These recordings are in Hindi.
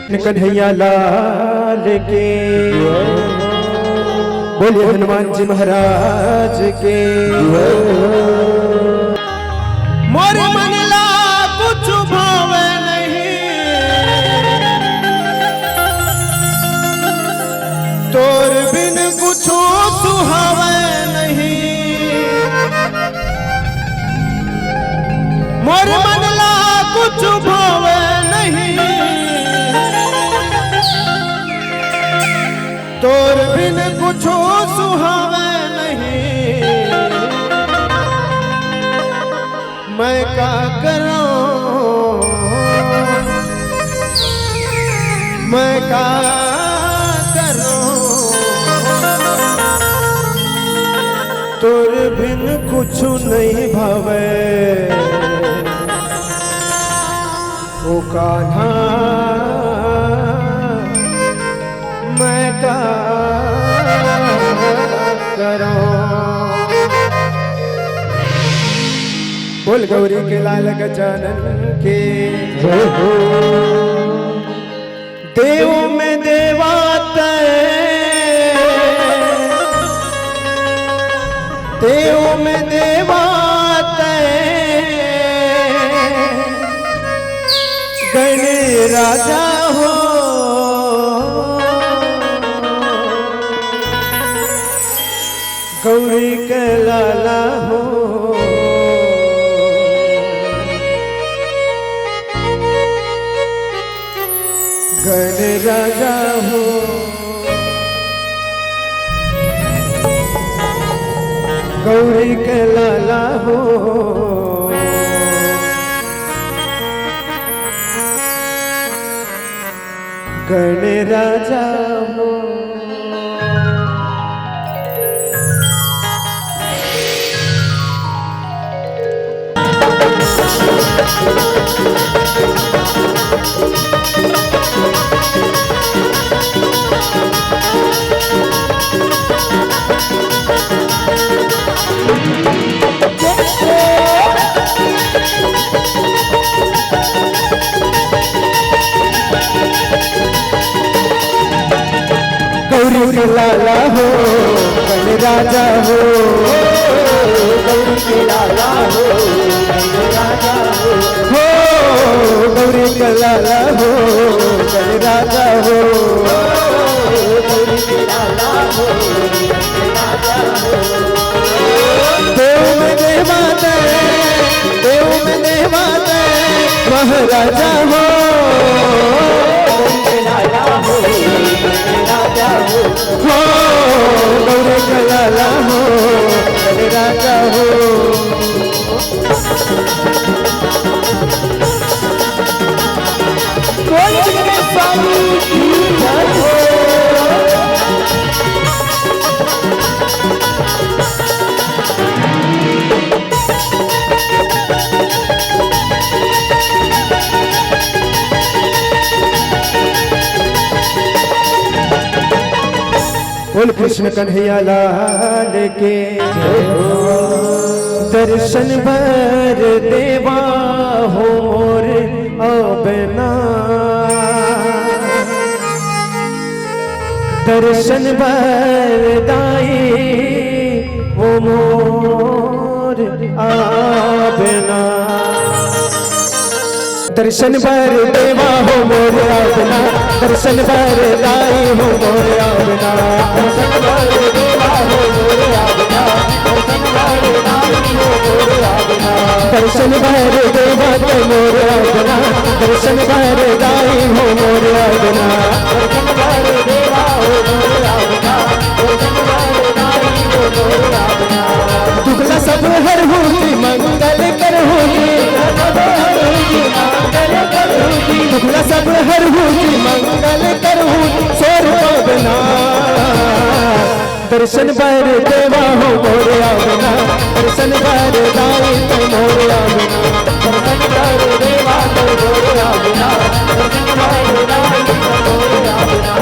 कन्हैया लाल के, बोलिए हनुमान जी महाराज के। मोर मनला कुछ भावे नहीं, तोर बिन कुछ सुहावे नहीं। मोर मनला कुछ भावे नहीं, तोर बिन कुछ सुहावे नहीं। मैं क्या करूं, मैं क्या करूं, तोर बिन कुछ नहीं भावे। ओ कान्हा मैं क्या करूं। बोल गौरी के लाल गजानन के। देव में देवाते, देव में देवाते, गण राजा हो। गौरी के लाला हो, गण राजा हो। गौरी के लाला हो, गण राजा हो। गौरी के लाला हो, गण राजा हो। गौरी के लाला हो, गण राजा हो। गौरी के लाला हो, गण राजा हो। गौरी के लाला हो, गण राजा हो। देव में देवाते, देव में देवाते, महाराजा हो। गौरी के लाला हो, गण राजा हो। गौरी के लाला हो, गण राजा हो। बोल कृष्ण कन्हैया लाल के। दर्शन भर देवा हो मोर आबना, दर्शन भर दाई हो मोर आबना। दर्शन भर देवा हो मोर आबना, दर्शन भर दाई हो मोर आबना। दर्शन भर देवा हो मोर आबना, दर्शन भर दाई हो मोर आबना। दर्शन भर देवा हो मोर आबना, दर्शन भर दाई हो मोर आबना। दर्शन भर देवा हो मोर आबना, दर्शन भर दाई हो मोर आबना। दुगला सब हर होती मंगल कर होती, दुगला सब हर होती मंगल कर होती सोर आबना। दर्शन भर देवा हो मोर आबना, दर्शन भर दाई हो मोर आबना। दर्शन भर देवा हो मोर आबना, दर्शन भर दाई हो मोर आबना।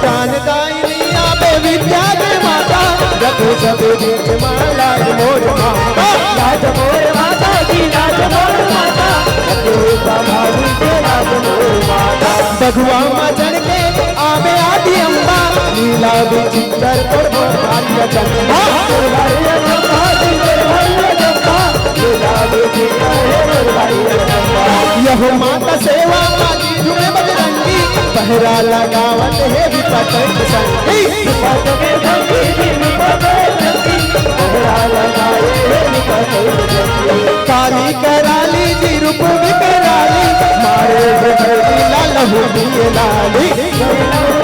दान दाई लिया बे विद्या के माता, रखो सब बीच माला मोर माता। राज मोर माता की, राज मोर माता, रखो भाभी के राज मोर माता। भगवान चिंतर तोड़ मोर भाई चंपा भाई चंपा चिंतर भाई चंपा गुलाबी चिंता है मोर भाई चंपा यह माता सेवा माजी झूमे बजरंगी पहरा लगावत है विपत संगी विपत में संगी विपत संगी पहरा लगाए है विपत संगी काली कराली जी रूप विकराली मारे भरती लाल हो दिए लाली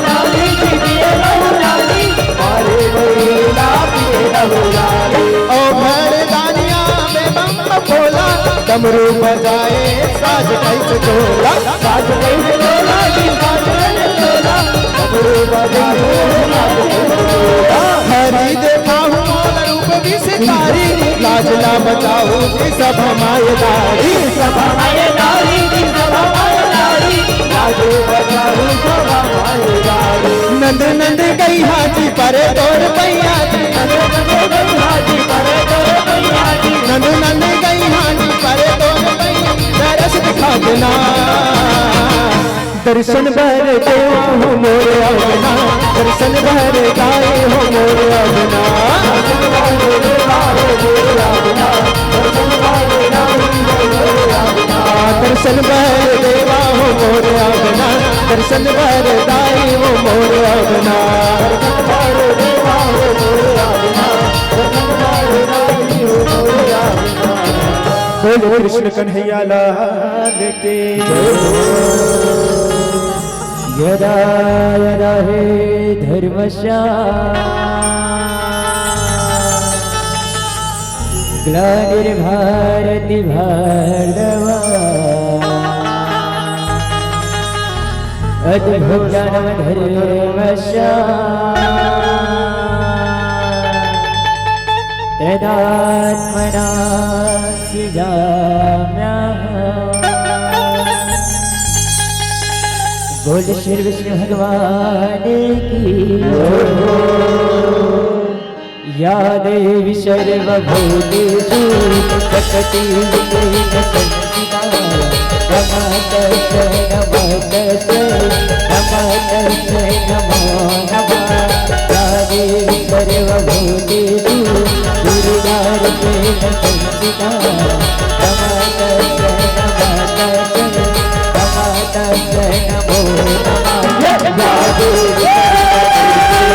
लाली जी दिए लाली मारे भरती लाली ओ भरदानिया में बम बोला डमरू बजाए साज कैसे तोला साज कैसे तोला जी साज कैसे तोला डमरू बजाए हरी देखा हूँ मौन रूप भी सितारी लाज ना बचाओ जी सब हमारे दारी सब हमारे दारी जी सब हमारे दारी लाज बचाओ सब हमारे दारी नंद नंद गई हाथी पर तोड़ पैया जी नंद नंद गई हाथी पर तोड़ पैया जी नंद नंद गई हाथी पर तोड़ पैया दरस दिखा देना दर्शन भर देवा हो मोरे अपना दर्शन भर गाए हो मोरे अपना दर्शन भर देवा हो मोरे अपना दर्शन भर गाए हो मोरे अपना दर्शन भर देवा हो मोरे अपना दर्शन भर गाए हो मोरे अपना दर्शन भर देवा हो मोरे अपना दर्शन भर गाए हो मोरे अपना बोलो कृष्ण कन्हैया लाल के यदा यदा हे धर्मस्य ग्लानिर्भारति भारतम् अद्भुतानं धर्मस्य तदात्मना सृजाम्यहम् बोल श्री विष्णु भगवान की या देवी सर्वभूतेषु प्रकृति संस्थिता नमस्तस्यै नमो नमः या देवी सर्वभूतेषु दुर्गारूपेण संस्थिता नमस्तस्यै नमो नमः या देवी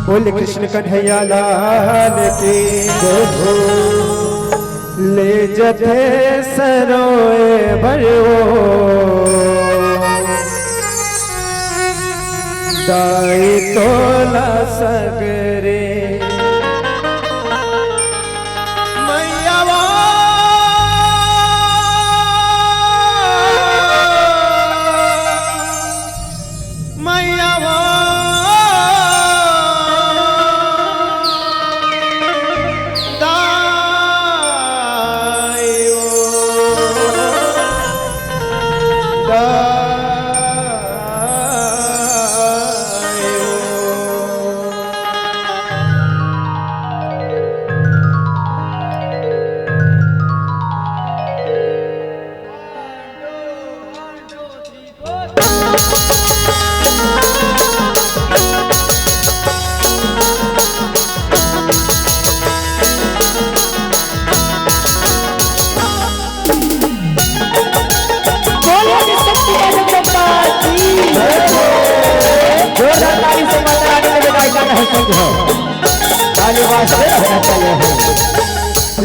बोल कृष्ण कन्हैया लाल की जय ले जथे सरोए भरो दाई तोला सगरे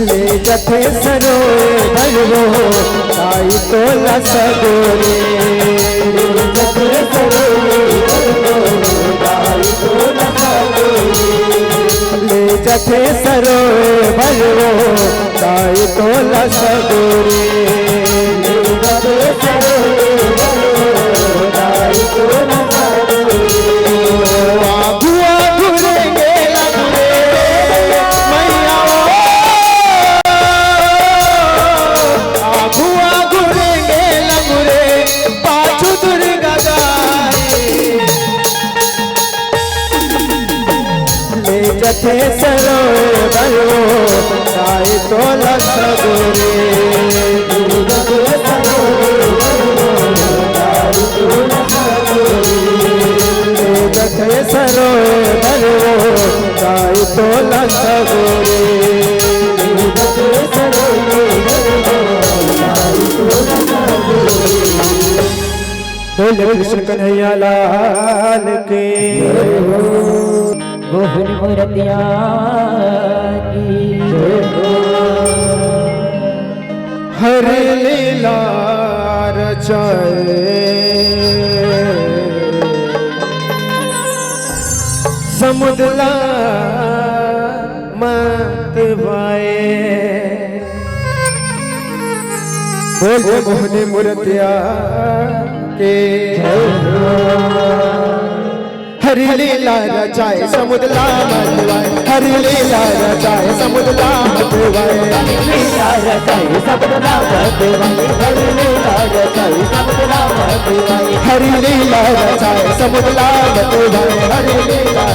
ले जथे सरोए भरो ताई तोला सगोरे ले जथे सरोए भरो ताई तोला सगोरे ले जथे सरोए भरो ताई तोला सगोरे ले जथे सरोए भरो ताई तोला सगोरे आगुआ घुरेंगे जथे सरोए बलो गाय तो लख गोरे जथे सरोए बलो गाय तो लख गोरे जथे सरोए बलो गाय तो लख गोरे जथे सरोए बलो गाय तो लख गोरे। बोले कृष्ण कन्हैया लाल के मोहन मूर्तिया की हरि लीला रचाए समुद्र मत वाए। बोल मोहन मूर्तिया के हरि लीला रचाए समुद्र मतवाए हरि लीला रचाए समुद्र मतवाए लीला रचाई समुद्र मतवाए हरि लीला रचाई समुद्र मतवाए हरि लीला रचाए समुद्र मतवाए हरि लीला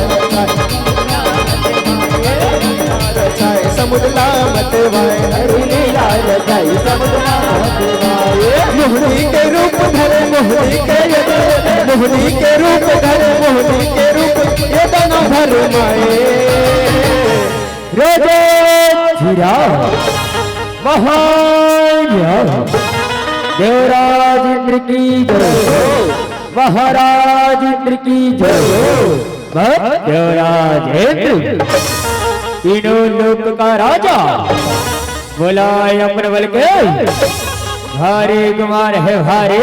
रचाए समुद्र मतवाए हरि लीला रचाई समुद्र मतवाए मोहनी के रूप धरे मोहनी के रूप धरे मोहनी के रूप ये दोनों भर माए रोजे धीरा महान देवराज इंद्र की जय महाराज इंद्र की जय देवराज इंद्र तीनों लोक का राजा बुलाए अपने बल के भारी कुमार है भारी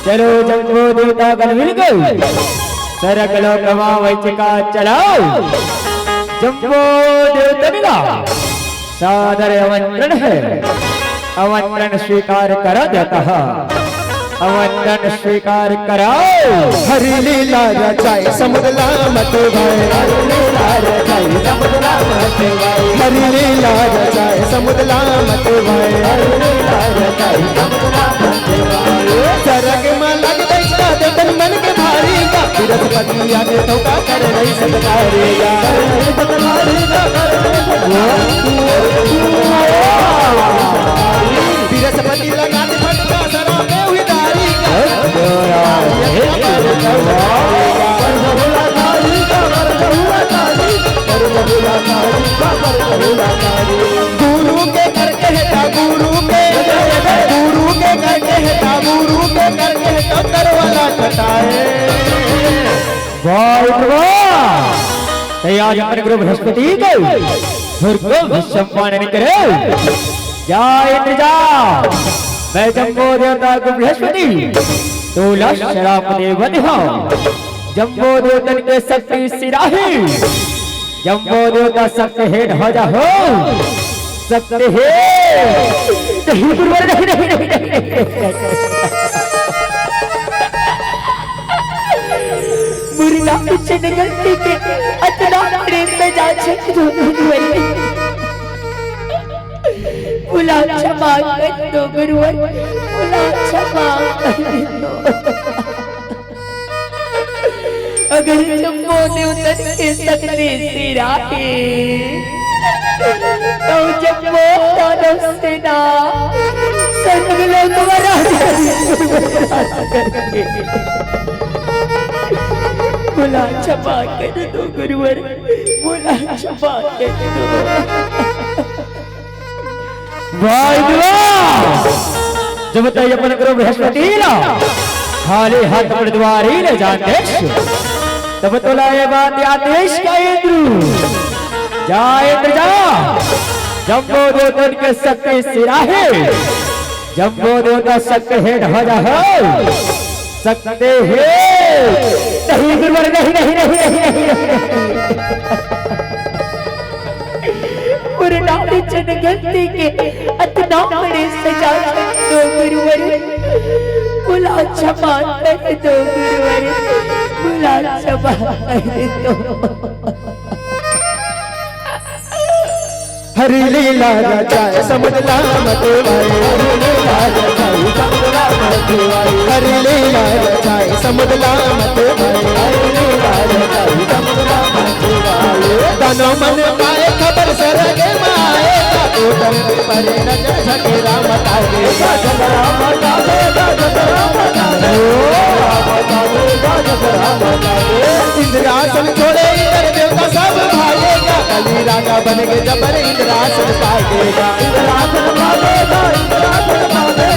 चलो जंगो देवता गण मिल गए सरक लोकमा वैचिका चलाओ जंबो देवता मिला सादर आमंत्रण है आमंत्रण स्वीकार करा जाता है आमंत्रण स्वीकार कराओ। हरि लीला रचाए समुद्र मतवाए हरि लीला रचाई समुद्र मतवाए हरि लीला रचाए समुद्र मतवाए हरि लीला रचाई समुद्र मतवाए सरग में लग बैठा तन मन के भारी का बृहस्पति आने तो का कर रही सत्कारेगा बृहस्पति लगा दे फटका सरा में हुई दारी का गुरु के करके है गुरु के करके है गुरु के करके है कंकर वाला कटाए। आज अपने गुरु बृहस्पति को सम्मान करे जय इंद्र जा मैं जम्बो देवता को बृहस्पति तोला शराप देव जम्बो देवतन के शक्ति सिराही जम्बो देवता शक्ति है ध्वजा हो सकते है नहीं गुरुवर नहीं नहीं नहीं मुर्गा पीछे निकलती के अतना प्रेम से जा जो गुरुवर बुला क्षमा कर दो गुरुवर बुला क्षमा कर दो अगर जम्बो देवता के सकते सिराहे तो जम्बो दानव सेना सर्व लोक राजा बुला क्षमा कर दो गुरुवर बुला क्षमा कर दो। जब तक अपन गुरु बृहस्पति ला खाली हाथ द्वारी ले जाते तब तो लाए बात आदेश का इंद्र जा इंद्र जा जम्बो देवता के शक्ति सिराहे जम्बो देवता शक्ति है ध्वजा हो सकते हैं नहीं गुरुवर नहीं नहीं नहीं नहीं पुरनामी जनगणति के अतना बड़े सजा दो गुरुवर बुला क्षमा कर दो गुरुवर बुला क्षमा कर दो। हरि लीला रचाए समुद्र मतवाए हरि लीला रचाई समुद्र मतवाए हरि लीला रचाए समुद्र मतवाए हरि लीला रचाई समुद्र मतवाए तनो मन पाए खबर सरगे माए टोटल पर नजर झगड़ा मचा देगा झगड़ा मचा देगा झगड़ा मचा देगा इंद्रासन छोड़े इंद्र देवता सब भागेगा कली राजा बन के जबर इंद्रासन पाएगा इंद्रासन पाएगा इंद्रासन पाएगा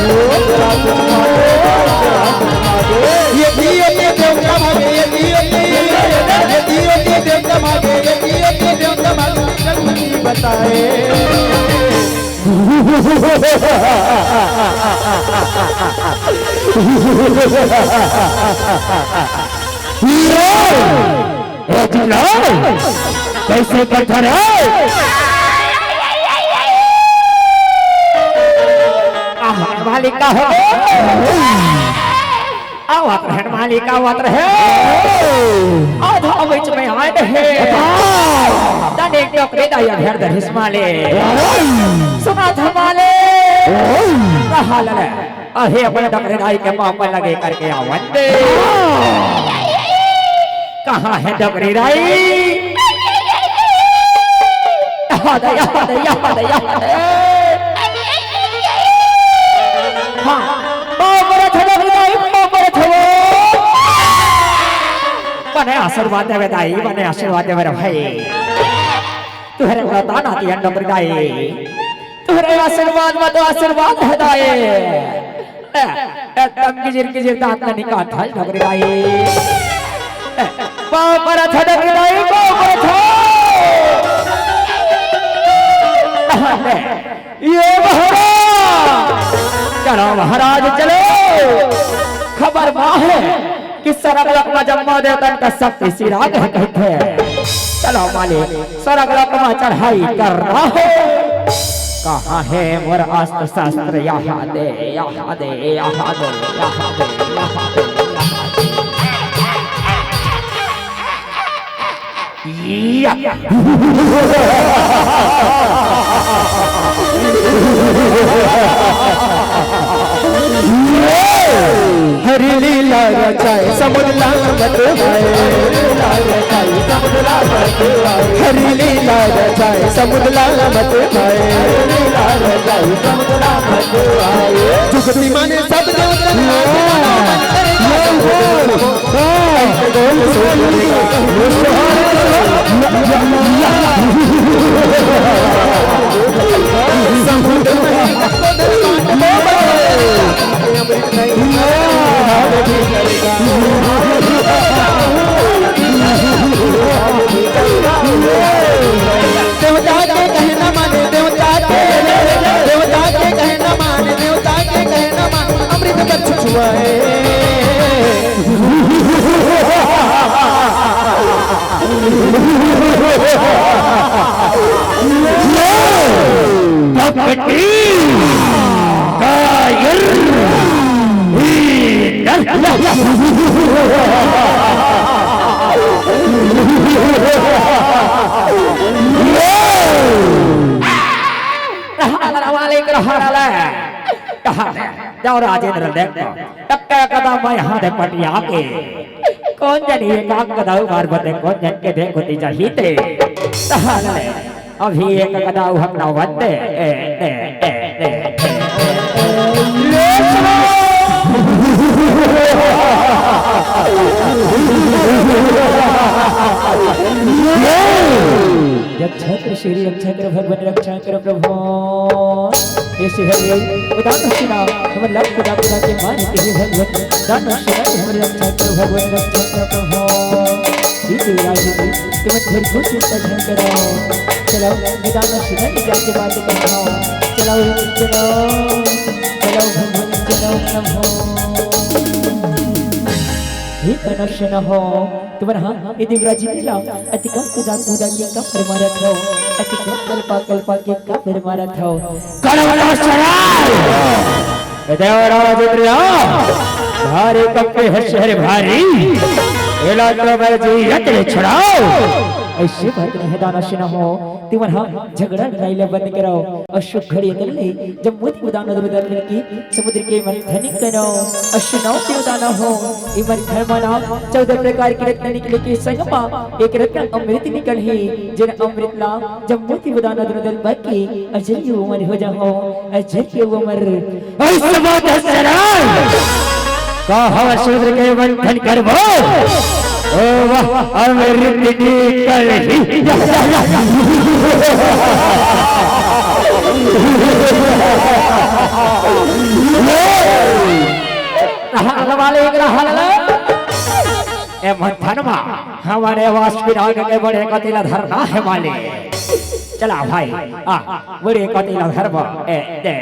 ये दियो के देवता भागे ये दियो के देवता भागे ये दियो के देवता भागे जगमगी बताए कैसे पत्थर है मालिका हो आवत रहन मालिका आवत रहे आधा बीच में आए रहे दाने टोकरे दाया भेड़ दरिस माले सुना था माले कहा लले अहे अपने टोकरे दाई के पाँव पर लगे करके आवत दे कहाँ है टोकरे दाई याद याद याद याद हाँ बने आशीर्वाद देवे दाई बने आशीर्वाद देवे भाई तुहरे वरदान आती है डबरी दाई तुहरे आशीर्वाद में तो आशीर्वाद है दाई एकदम गिजिर दांत में निकाल था डबरी दाई पापर था डबरी दाई पापर था ये महाराज चलो महाराज चलो खबर माँ है कि सरगलक में जम्मा देवतन का शक्ति सिराग है कहते चलो मालिक सरगलक में चढ़ाई कर रहा है कहाँ है मोर अस्त्र शस्त्र यहाँ दे यहाँ दे यहाँ दे यहाँ दे यहाँ दे हरि लीला रचाए समुद्र मत हरि लीला रचाए समुद्र मत जुगती माने सब देवता के कहना माने देवता के कहना माने देवता के कहना माने अमृत बच्च छुआए जाओ राजेंद्र देखो टक्का कदम मैं यहाँ दे पटिया के कौन जनी एक आग कदाऊ मार बते कौन जन के देखो तीजा हीते अभी एक कदाऊ हकना वंदे छत्र श्री छत्र भगवान रक्षा कर प्रभु ऐसे है उदान शिना हम लग खुदा खुदा के मान के भगवान दान शिना हम रक्षा कर भगवान रक्षा कर प्रभु इति राजी तुम फिर कुछ सजन करो चलो निदान शिना की जाके बात करो चलो चलो चलो भगवान चलो प्रभु हे कनक्शन हो तुम्हारा हाँ यदि व्रजी ला अतिका खुदा खुदा के का फरमाया था अतिका कल्पा के का फरमाया था कड़वड़ा सराय देवराज प्रिया भारी कपे है शहर भारी एला तो व्रजी यत छड़ाओ ऐसे बात नहीं दाना शिना हो तुम्हारा झगड़ा लड़ाई बंद करो अशुभ घड़ी कर ले जब मोती उदान उधर की समुद्र के मंथन करो अशुनाओ के उदाना हो इमन धर्मना 14 प्रकार के रत्न निकले के संगमा एक रत्न अमृत निकल ही जिन अमृत ला जब मोती उदान उधर बाकी अजय उमर हो जाओ अजय उमर ऐसा बात सराय का हवा समुद्र के मंथन करबो ओ वाह अमृत निकल ही वाले एक रहल ए मंथनमा हमारे वाष्पिराग के बड़े कतिला धरना है माले चला भाई आ बड़े कतिला धरबो ए दे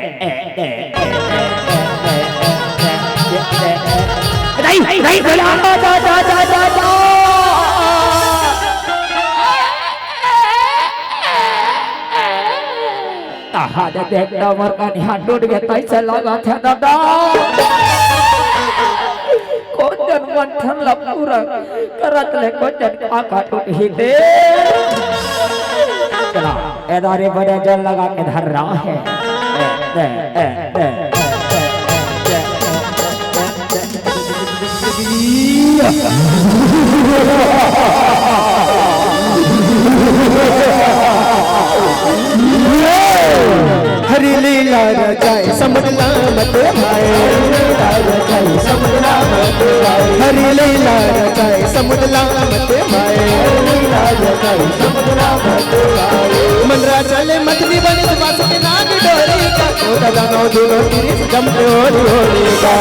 नहीं बोला जा आहा देख मोर का निहार टूट गया कैसे लगा था दादा कोजन मंथन ला पूरा करत ले कोजन आका टूट ही दे चला एदारे बड़े जल लगा के धर रहा है हरि लीला रचाए समुद्रा मत भाई हरि लीला रचाए समुद्रा मत भाई मनरा चले मछली बने बास के नाग डोरी का कोदा दानो दुनो तिरिस जम डोरी का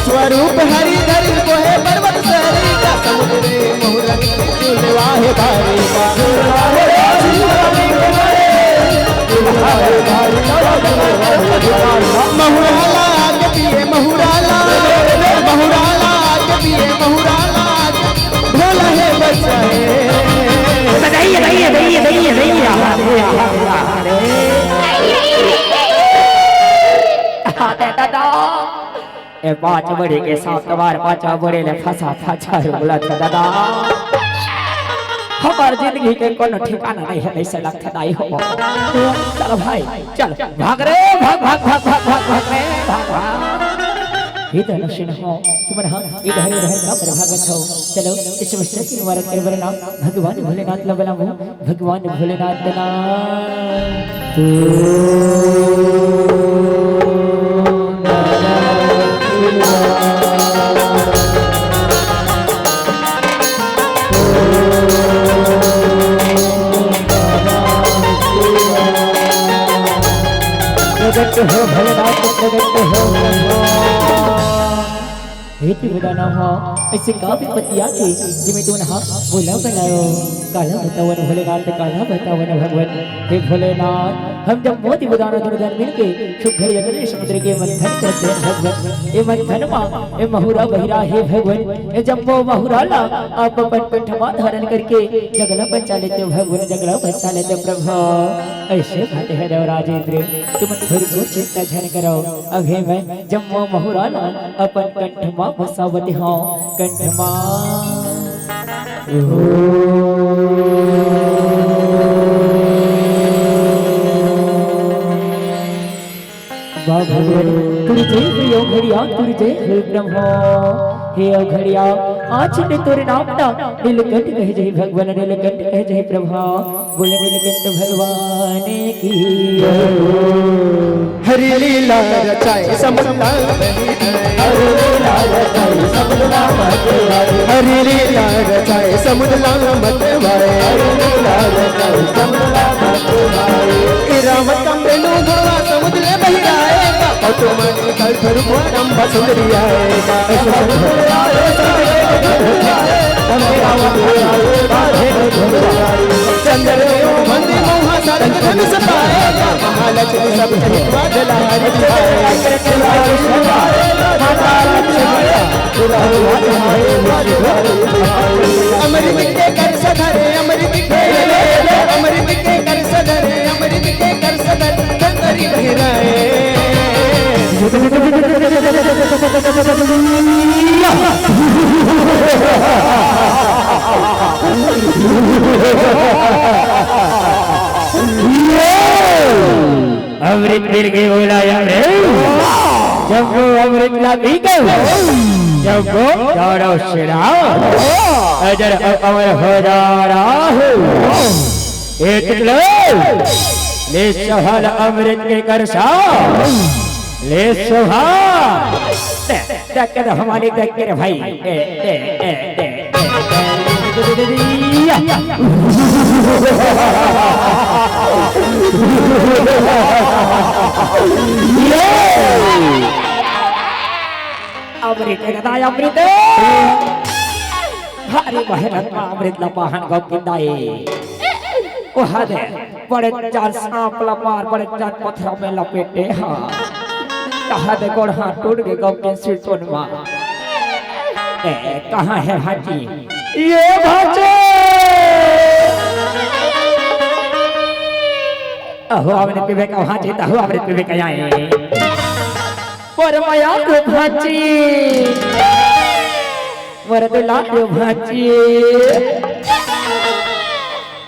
स्वरूप हरि धरि को है पर्वत सरी का समुद्रे मोहरन झूले वाहे भारी का महुराला के पिए महुराला के पिए महुराला भोला है बचाए ए पांच बड़े के साथ बार पांचा बड़े ले फंसा फंसा बोला था दादा हमार जिंदगी के कोनो ठिकाना नहीं है ऐसा लगता नहीं हो चल भाई चल भाग रे भाग रे इधर नशीन हो तुमने हाँ इधर का पर भागत हो चलो इस समस्या की निवारण कर बरना भगवान भोलेनाथ लबला भगवान भोलेनाथ ना प्रगट हो भोलेनाथ प्रगट हो हेतु बदाना हो ऐसे काफी पतिया के जिमे तुम हाँ बोला बनायो काला बतावन भोलेनाथ काला बतावन भगवान हे भोलेनाथ हम जब मोती बदाना दुर्धन मिलके शुभ्र जगले समुद्र के मंथन करते हैं भगवान ये मंथन माँ ये महुरा बहिरा हे भगवान ये जब वो महुरा ला आप अपन कंठमा धारण करके जगला बचा लेते भगवान जगला बचा लेते प्रभु ऐसे बात है देवराजेंद्र तुम थोड़ी को चिंता झन करो अभी मैं जब वो महुरा ला अपन कंठमा बसावती हूँ कंठमा भगवान तुर जय हे घड़िया तुर जय हे ब्रह्म हे घड़िया आज ने तोरे नाम ना नीलकंठ कह जय भगवान नीलकंठ कह जय प्रभा बोले नीलकंठ भगवान की हरि लीला रचाए समुद्रा हरि लीला रचाए समुद्रा हरि लीला रचाए समुद्रा मत भाई राम कमरेनु भवा समुद्र बहिराएगा और तुम्हारी कल फिर कोरम बसुंदरी आएगा चंद्र मंदिर मोहा सरक धन सपाएगा महालक्ष्मी सब बादल अमृत के कर सधरे अमृत के कर सधरे अमृत के कर सधर चंदरी बहिराए मिल गई बोला यार जब वो अमृत ला पी गए जब वो चारों शिरा अजर अमर हो जा रहा है एक ले सहल अमृत के करसा ले सोहा टक्कर हमारी टक्कर भाई अमृत अमृत भारी बहन अमृत लपाहन गौ किंदाई वहाँ दे बड़े चार सांप लपार बड़े चार पत्थरों में लपेटे हाँ कहाँ दे गोड़ हाथ टूट गए गौ के सिर तोड़वा कहाँ है भाजी ये भाजी अहो अमृत पीवे का भाजी तो अमृत पीवे का आए पर माया को भाजी मर तो लाख भाजी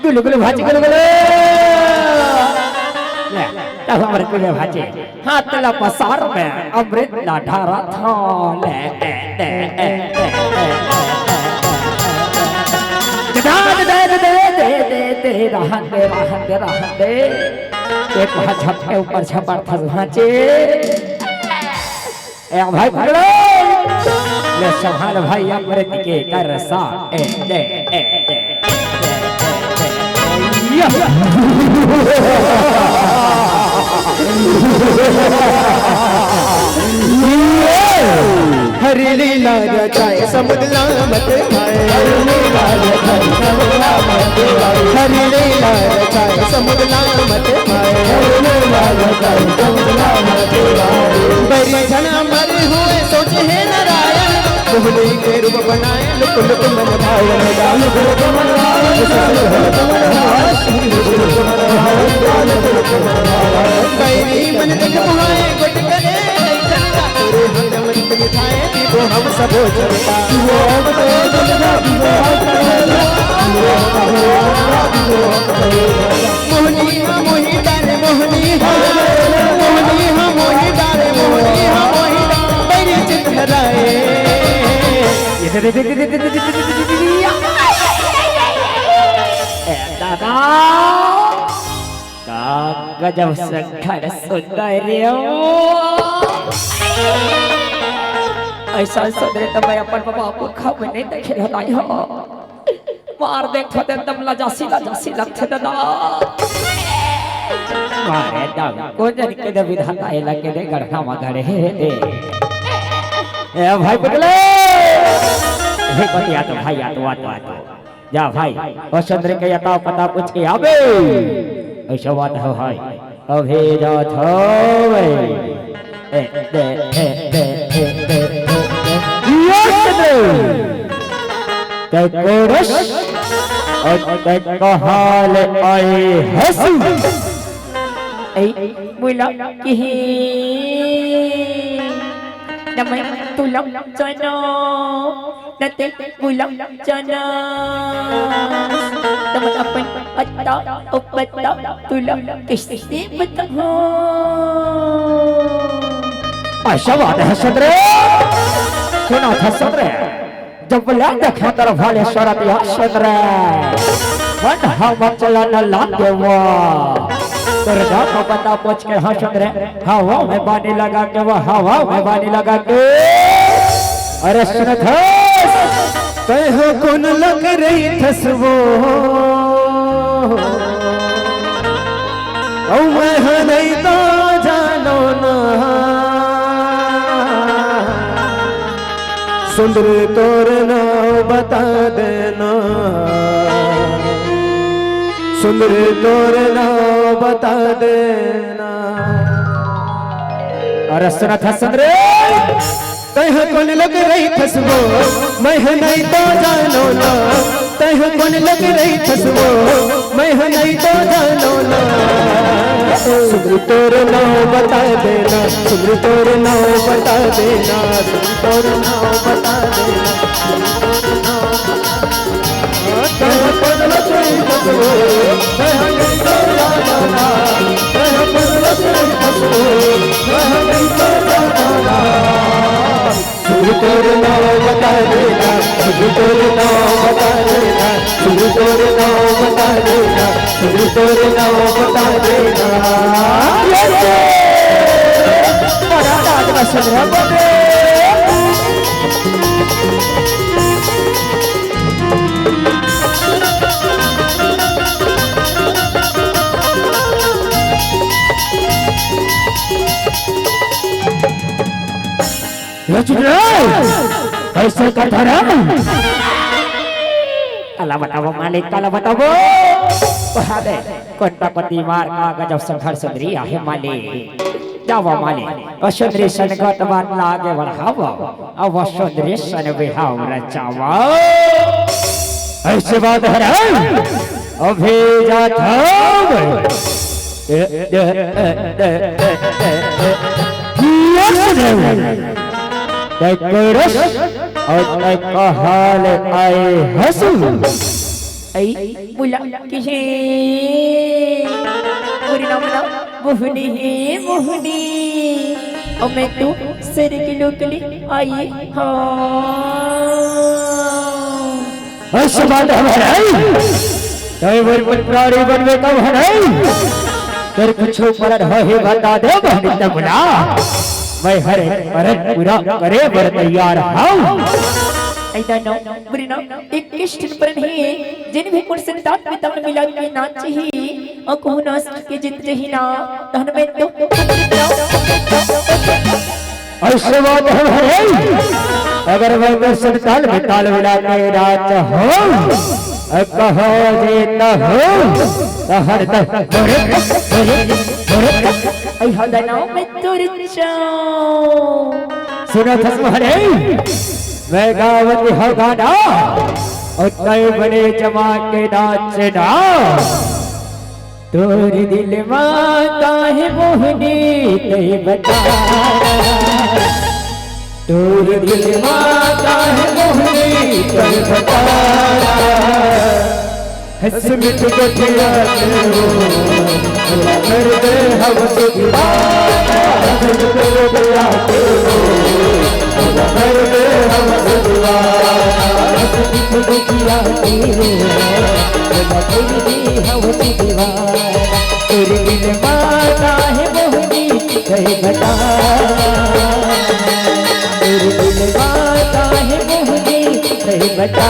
गुलु गुलु भाजी गुलु गुलु तब अमृत पीवे भाजी हाथ ला पसार में अमृत ला ढारा था ले एक छत के ऊपर छपर था भांचे ए भाई पकड़ो ले संभाल भाई अमृत के करसा हरि लीला रचाए समुद्र मत आए हरि लीला रचाए समुद्र मत आए बड़ी जना मर हुए सोच है नारायण मोहनी के रूप बनाए लुक लुक मन भायन बैरी मन तक मुहाए गुट करे तो हम सब चलता मोहनी हाँ मोही डाले मोहनी हाँ मोहनी हाँ मोही डाले मोहनी हाँ मोही मेरी चित हराए दादा का गजब संखर सुंदर ऐसा सदरे तो मैं अपन बाबा को खब नहीं देखे हटाई हो मार देख तो दम लजासी लगते दादा मारे दम को जन के दे विधाता है लगे दे गढ़ा मगड़े ए भाई पकड़े हे बतिया तो भाई आ तो जा भाई और चंद्र के यता पता पूछ के आबे ऐसा बात है भाई अभी जात हो कोरस और कहाल आए हंसू बोला कि नमः तुलम चना नते तुलम चना नमः अपन पत्ता उपत्ता तुलम किससे बताओ ऐसा बात है सदरे सुना था सदरे जब ले देखे तरफ वाले शरत या सदरे वन हम चला न लागे वो तेरे जाता पता पूछ के हाँ सदरे हवा में पानी लगा के वो हवा में पानी लगा के अरे सुन था कह कौन लग रही थसवो ओ मैं नहीं तो जानो ना सुंदर तोर ना बता देना सुंदर तोर ना बता देना अरे सुना था सदरे तह कौन लग रही थसवो मैं नहीं तो जानो ना तह कौन लग रही थसवो मैं नहीं तो जानो ना सुंदर तोर नाम बता देना सुंदर तोर नाम बता देना सुंदर तोर नाम बता देना तह कौन लग रही थसवो मैं नहीं तो जानो ना तह कौन शुरू तेरे नाम बता देना, शुरू तेरे नाम बता देना, शुरू तेरे नाम बता देना, शुरू तेरे नाम बता देना। बड़ा राज बसन बने कैसे करता रहा? काला बताओ मालिक, काला बताओ। दे कोणता मार का गजब संघर्ष सुंदरी आहे मालिक। जावा मालिक सुंदरी संगत मान लागे बढ़ावा, अब सुंदरी सन बिहाव रचावा। ऐसे बात है अभी जाता और हाल आए हंसू मुला किसे मोहनी है मोहनी और मैं तो सिर की लोकली आई हाँ। ऐसे बात है पुत्रारी बनवे कब है तेरे कुछ पर है बता दे बहनी बुला मैं हर अरन पूरा करे बर तैयार हूँ। ऐसा नो बुरी नो एक किस्टन पर नहीं जिन भी कुछ संतान में तमन मिला के नाच ही और कोहनास के जित जही ना तहन में तो ऐसे बात है अगर मैं संतान में ताल मिला के नाच हो कहो जीता हो हर तक ऐ हदा ना मैं तुर जाऊं। सुनो थसमहरे मैं गावती हो गाना और कई बने जमा के नाचना। तोरी दिल माता है मोहनी ते बता, तोरी दिल माता है मोहनी ते बता। हसमित गठिया कर दे हम दीवाना, हसमित गठिया कर दे हम दीवाना, हसमित गठिया कर दे हम दीवाना। तेरे दिल माता है मोहनी कहे बता, तेरे दिल माता है मोहनी कहे बता।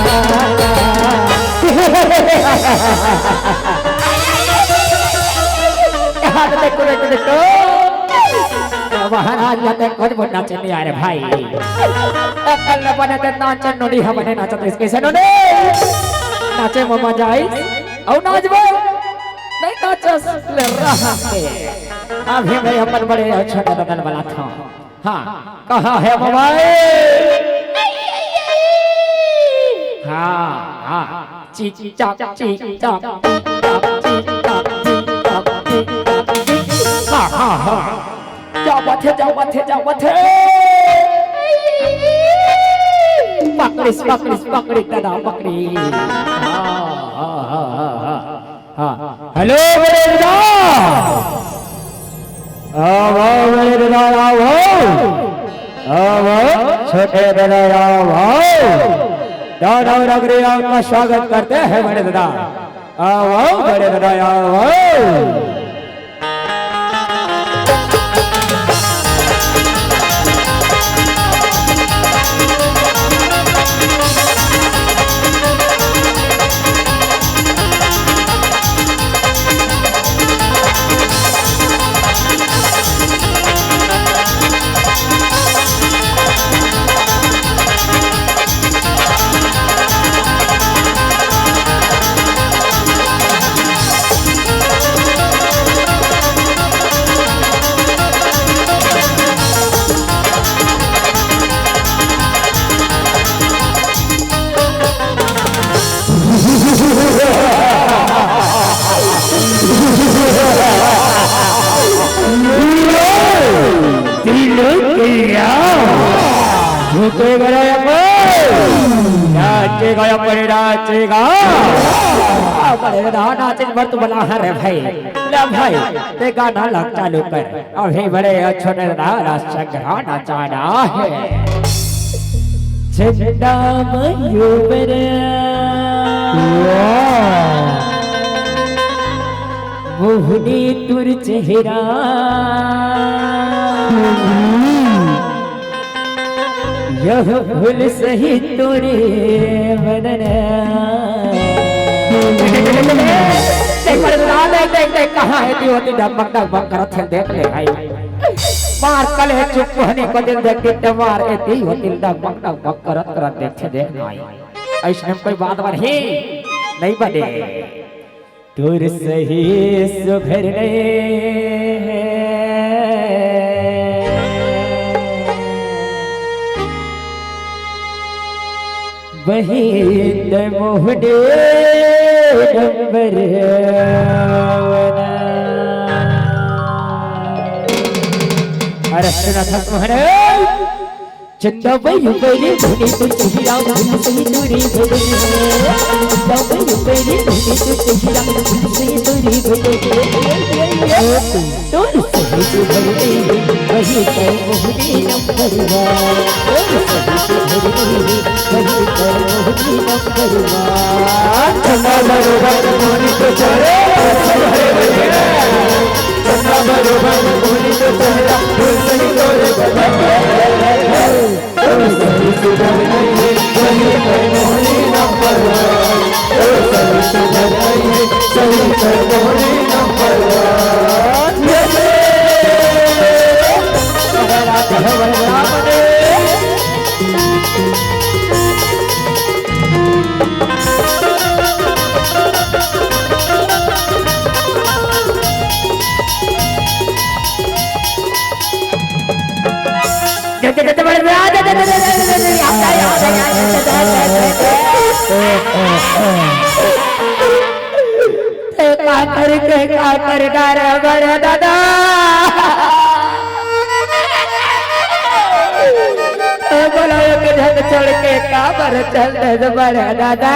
महाराज जाते खुद वो नाचने आ रहे भाई। कल बनाते नाचन नोडी हमने नाचा तो इसके से नोडी नाचे वो मजा आई और नाचबो नहीं नाचस ले रहा है। अभी मैं अपन बड़े छोटा दल वाला था। हाँ कहाँ है मोबाइल? हाँ हाँ ची चाक ची चाक हाँ हाँ हाँ जाओ बथे जाओ बथे जाओ बथे पकड़ी दादा पकड़ी। हाँ हेलो मेरे दादा, आओ मेरे दादा आओ छोटे दादा आओ। दादा नगरी आपका स्वागत करते हैं मेरे दादा। आओ मेरे दादा आओ। नाचेगा या पर नाचेगा बड़े नाचे मत बना है रे भाई ले भाई ते गाना लग चालू कर अभी बड़े छोटे नाना संग्रह चाना है झंडा मयूर मोहनी तुर चेहरा यह भूल सही तोरे बदन देख कहाँ है होती डबक डबक करत है देख ले भाई मार कल है चुप होने को दिल देख के मार एती होती डबक डबक करत करत देख दे भाई ऐसे कोई बात बार ही नहीं बने तुर सही सुघर वही मोहडे नंबर अरे सुना था तुम्हारे चंदा भाई पहले धोनी तो चुहिरा सही दूरी भले चंदा भाई पहले धोनी तो चुहिरा सही दूरी भले तो सही भले वही पर मोहनी नंबर तो सही भले वही पर मोहनी नंबर चंदा बरोबर मोहनी तो चले चंदा बरोबर मोहनी तो चेहरा सही तोरे सही सुधर नहीं सही कर मोहनी नंबर सही सुधर नहीं सही कर मोहनी नंबर का कर डार बड़ा दादा बोला के ढंग छोड़ के काबर चल दे बड़ा दादा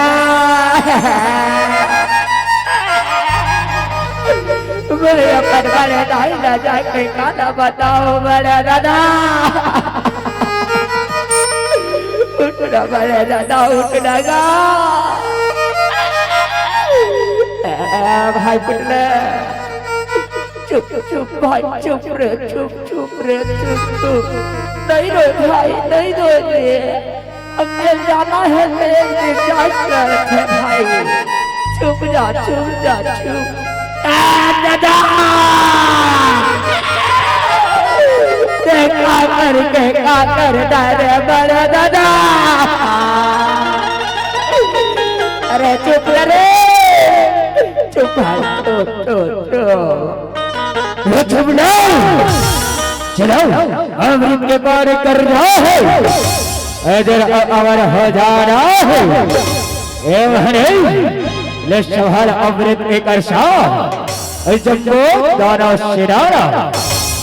मेरे अपन बड़े दाई ना जाके खाना बताओ बड़ा दादा उठना बड़े दादा उठना गा भाई पुटले चुप चुप भाई चुप रे चुप नहीं रो भाई नहीं रो रे अब मिल जाना है मेरे डॉक्टर भाई चुप जा चुप दादा का कर दारे बड़ा दादा अरे चुप रे चुप चुप चलो अमृत के पार कर रहा है इधर अमर हो जा रहा है ले सवाल अमृत के करशा जम्बो दाना शिरारा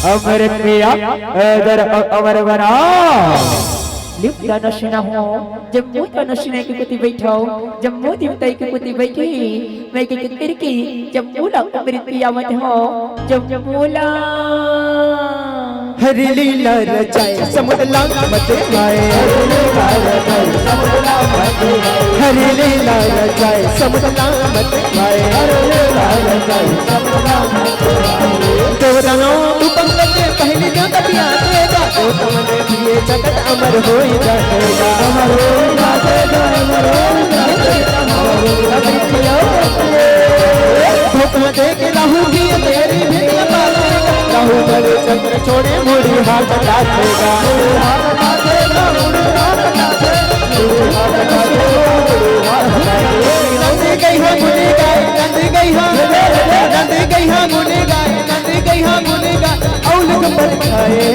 अमृत पिया इधर अमर बना लिप्ता नशना हो जम्मू का नशने के कुति बैठो जम्मू दिवताई के कुति बैठी मैं के करके जम्मू ला अमृत पिया मत हो जम्मूला हरि लीला रचाए समुद्र मत गाए हरि लीला रचाए समुद्र मत गाए देवदानो उपम लगे पहली जो तबिया देगा तो तुमने दिए जगत अमर हो जाएगा अमर हो जाएगा अमर हो जाएगा धोखा दे के राहु की तेरी भी राहु बड़े चक्र छोड़े मुड़ी हाथ काटेगा नंदी गई है मुनी गाय नंदी गई है नंदी गई है मुनी गाय नंदी गई है मुनी गाय औलक पर खाए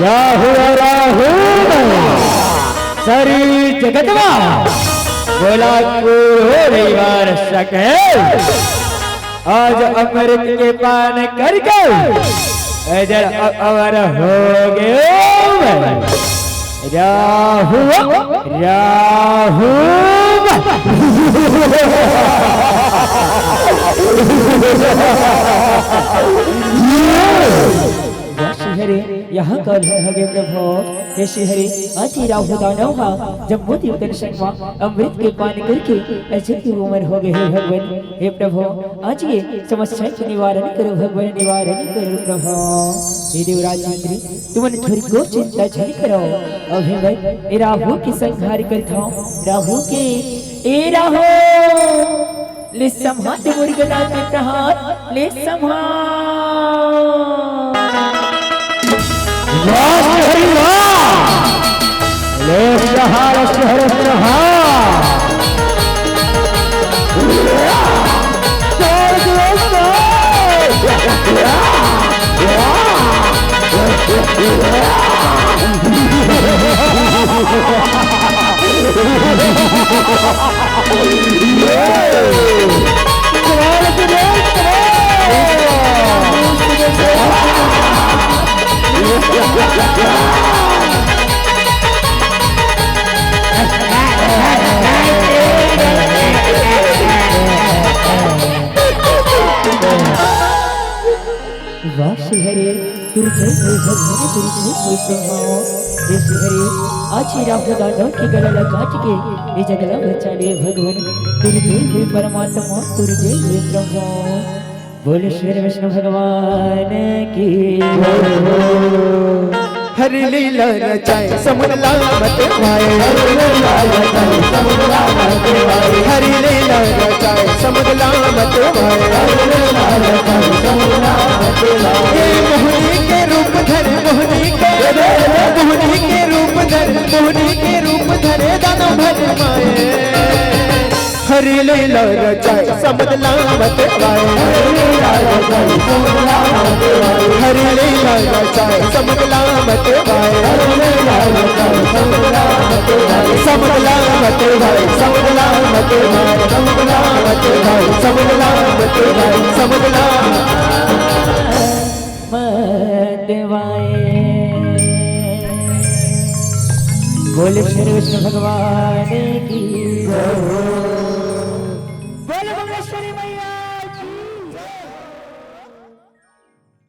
राहु सरी जगतवा बोला को रविवार सके आज अमृत के पान करके अजर अमर हो गए। राहु राहु श्रीहरि यहाँ कल हगे प्रभु हे श्रीहरि आज ही राहु दानव का जब मोती दर्शन हुआ अमृत के पान करके अजय की उम्र हो गए। हे भगवान हे प्रभु आज ये समस्या के निवारण करो भगवान निवारण करो प्रभु। हे देवराज इंद्र तुमने थोड़ी को चिंता झल करो अभी भाई ए राहु की संहार करता हूँ राहु के ए राहु ले संहार मुर्गना के प्रहार ले संहार। ले प्रहार प्रहार प्रहार वाह श्रीहरि दुर्जय भगवान दुर्जय ब्रह्मा हे श्रीहरि आज ही राहु दानव की गला काट के ये जगला बचा ले भगवान दुर्जय परमात्मा दुर्जय ब्रह्मा। बोल श्री विष्णु भगवान की हरि लीला रचाए समुद्र लामत भाए हरि लीला रचाए समुद्र लामत भाए हरि लीला रचाए समुद्र लामत भाए हरि लीला रचाए समुद्र लामत भाए मोहनी के रूप धरे मोहनी के रूप धरे मोहनी के रूप धरे दानव भर माए हरि लीला रचाए समुद्र लामत भाए हरि लीला रचाए समुद्र लामत भाए हरि लीला रचाए समुद्र लामत भाए हरि लीला रचाए समुद्र लामत भाए समुद्र लामत भाए समुद्र लामत भाए समुद्र लामत भाए समुद्र लामत भाए समुद्र बोल श्री विष्णु भगवान की